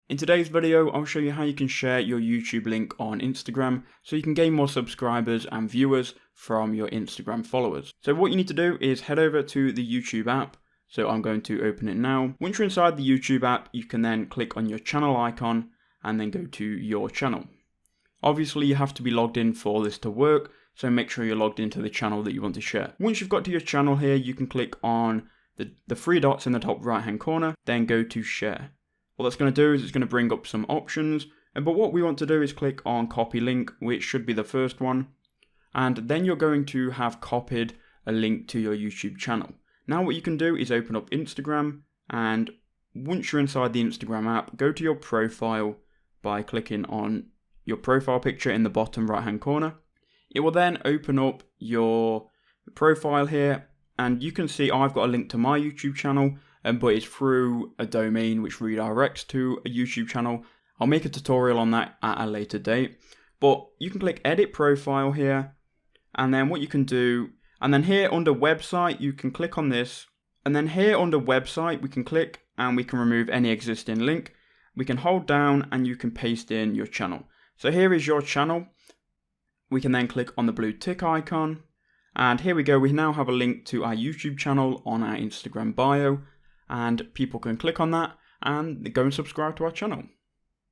In today's video, I'll show you how you can share your YouTube link on Instagram so you can gain more subscribers and viewers from your Instagram followers. So what you need to do is head over to the YouTube app. So I'm going to open it now. Once you're inside the YouTube app, you can then click on your channel icon and then go to your channel. Obviously, you have to be logged in for this to work, so make sure you're logged into the channel that you want to share. Once you've got to your channel here, you can click on the three dots in the top right hand corner, then go to share. What that's going to do is it's going to bring up some options, but what we want to do is click on copy link, which should be the first one, and then you're going to have copied a link to your YouTube channel. Now what you can do is open up Instagram, and once you're inside the Instagram app, go to your profile by clicking on your profile picture in the bottom right hand corner. It will then open up your profile here, and you can see I've got a link to my YouTube channel, but it's through a domain which redirects to a YouTube channel. I'll make a tutorial on that at a later date, but you can click edit profile here, and then what you can do, and then here under website you can click on this, and then here under website we can click and we can remove any existing link. We can hold down and you can paste in your channel. So here is your channel. We can then click on the blue tick icon, and here we go, we now have a link to our YouTube channel on our Instagram bio, and people can click on that and go and subscribe to our channel.